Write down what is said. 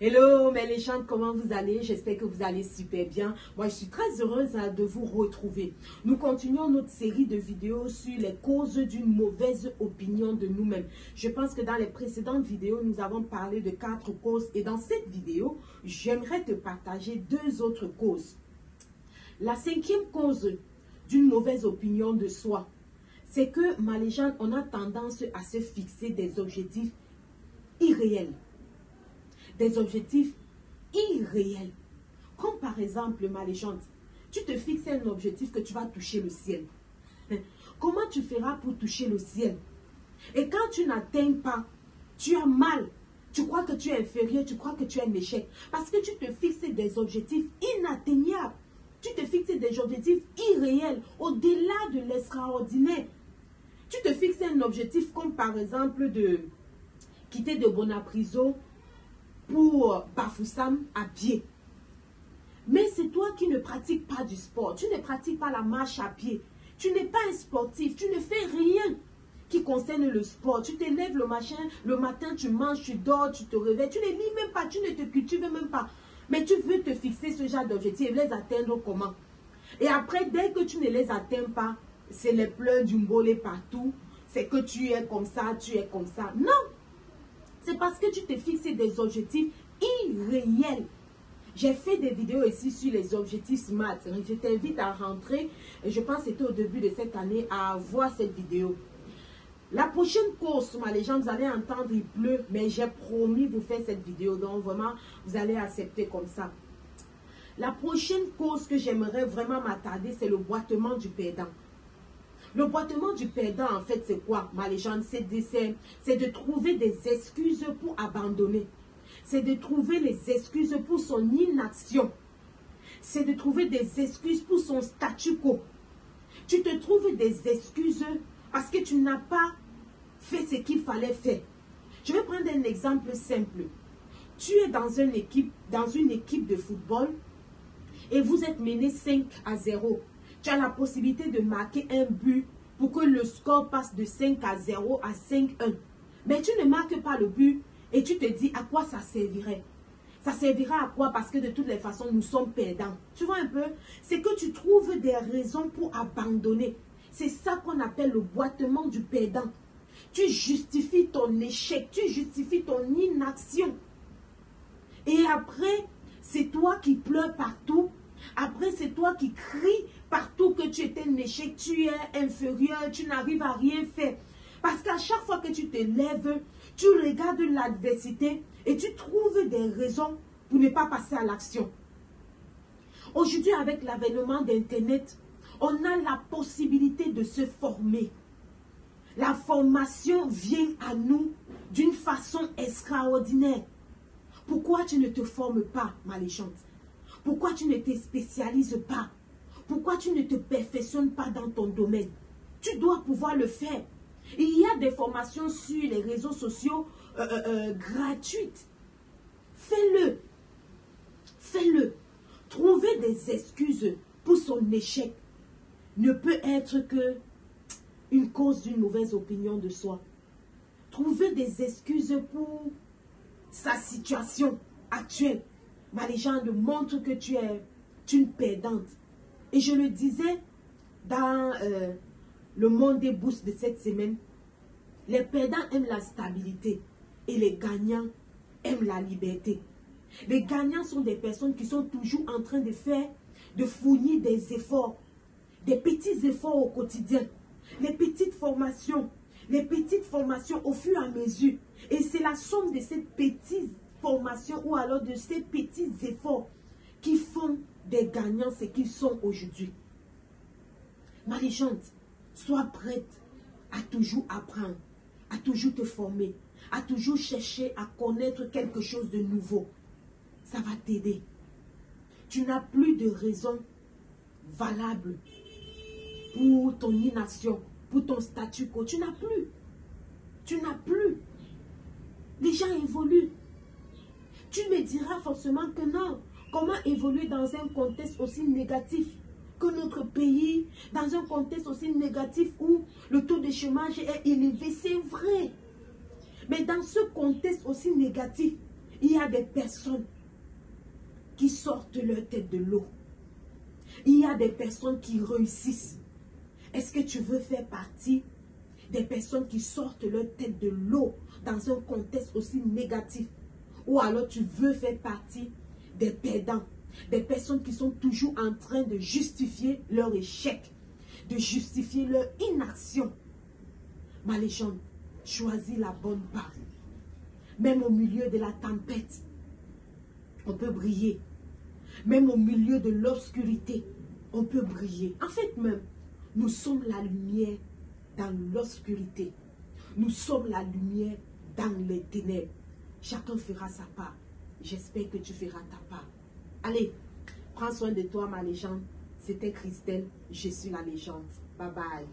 Hello mes légendes, comment vous allez? J'espère que vous allez super bien. Moi, je suis très heureuse de vous retrouver. Nous continuons notre série de vidéos sur les causes d'une mauvaise opinion de nous-mêmes. Je pense que dans les précédentes vidéos, nous avons parlé de 4 causes. Et dans cette vidéo, j'aimerais te partager 2 autres causes. La 5e cause d'une mauvaise opinion de soi, c'est que, ma légende, on a tendance à se fixer des objectifs irréels. Des objectifs irréels. Comme par exemple, ma légende, tu te fixes un objectif que tu vas toucher le ciel. Comment tu feras pour toucher le ciel? Et quand tu n'atteins pas, tu as mal. Tu crois que tu es inférieur, tu crois que tu es un échec. Parce que tu te fixes des objectifs inatteignables. Tu te fixes des objectifs irréels, au-delà de l'extraordinaire. Tu te fixes un objectif comme par exemple de quitter de Bonapriso pour Bafoussam à pied. Mais c'est toi qui ne pratiques pas du sport. Tu ne pratiques pas la marche à pied. Tu n'es pas un sportif. Tu ne fais rien qui concerne le sport. Tu te lèves le matin, tu manges, tu dors, tu te réveilles. Tu ne lis même pas, tu ne te cultives même pas. Mais tu veux te fixer ce genre d'objectifs et les atteindre comment? Et après, dès que tu ne les atteins pas, c'est les pleurs du mbolé partout. C'est que tu es comme ça, tu es comme ça. Non! C'est parce que tu te fixes des objectifs irréels. J'ai fait des vidéos ici sur les objectifs SMART. Je t'invite à rentrer, et je pense que c'était au début de cette année, à voir cette vidéo. La prochaine course, ma légende, vous allez entendre, il pleut, mais j'ai promis vous faire cette vidéo. Donc vraiment, vous allez accepter comme ça. La prochaine cause que j'aimerais vraiment m'attarder, c'est le boitement du perdant. Le boitement du perdant, en fait, c'est quoi, ma légende? C'est de trouver des excuses pour abandonner. C'est de trouver les excuses pour son inaction. C'est de trouver des excuses pour son statu quo. Tu te trouves des excuses parce que tu n'as pas fait ce qu'il fallait faire. Je vais prendre un exemple simple. Tu es dans une équipe de football et vous êtes mené 5-0. Tu as la possibilité de marquer un but pour que le score passe de 5-0 à 5-1. Mais tu ne marques pas le but et tu te dis à quoi ça servirait. Ça servira à quoi? Parce que de toutes les façons, nous sommes perdants. Tu vois un peu? C'est que tu trouves des raisons pour abandonner. C'est ça qu'on appelle le boitement du perdant. Tu justifies ton échec, tu justifies ton inaction. Et après, c'est toi qui pleures partout. Après, c'est toi qui cries partout que tu es un échec, tu es inférieur, tu n'arrives à rien faire. Parce qu'à chaque fois que tu te lèves, tu regardes l'adversité et tu trouves des raisons pour ne pas passer à l'action. Aujourd'hui, avec l'avènement d'Internet, on a la possibilité de se former. La formation vient à nous d'une façon extraordinaire. Pourquoi tu ne te formes pas, ma légende? Pourquoi tu ne te spécialises pas? Pourquoi tu ne te perfectionnes pas dans ton domaine? Tu dois pouvoir le faire. Il y a des formations sur les réseaux sociaux gratuites. Fais-le. Fais-le. Trouver des excuses pour son échec ne peut être que une cause d'une mauvaise opinion de soi. Trouver des excuses pour sa situation actuelle, ma légende, montre que tu es une perdante. Et je le disais dans le monde des bourses de cette semaine, les perdants aiment la stabilité et les gagnants aiment la liberté. Les gagnants sont des personnes qui sont toujours en train de fournir des efforts, des petits efforts au quotidien, les petites formations au fur et à mesure. Et c'est la somme de ces petites formations ou alors de ces petits efforts qui font des gagnants ce qu'ils sont aujourd'hui. Ma légende, sois prête à toujours apprendre, à toujours te former, à toujours chercher à connaître quelque chose de nouveau. Ça va t'aider. Tu n'as plus de raison valable pour ton inaction, pour ton statu quo. Tu n'as plus. Tu n'as plus. Les gens évoluent. Tu me diras forcément que non. Comment évoluer dans un contexte aussi négatif que notre pays, dans un contexte aussi négatif où le taux de chômage est élevé? C'est vrai. Mais dans ce contexte aussi négatif, Il y a des personnes qui sortent leur tête de l'eau. Il y a des personnes qui réussissent. Est-ce que tu veux faire partie des personnes qui sortent leur tête de l'eau dans un contexte aussi négatif? Ou alors tu veux faire partie des perdants, des personnes qui sont toujours en train de justifier leur échec, de justifier leur inaction? Ma légende, choisis la bonne part. Même au milieu de la tempête, on peut briller. Même au milieu de l'obscurité, on peut briller. En fait même, nous sommes la lumière dans l'obscurité. Nous sommes la lumière dans les ténèbres. Chacun fera sa part. J'espère que tu feras ta part. Allez, prends soin de toi, ma légende. C'était Christelle, je suis la légende. Bye bye.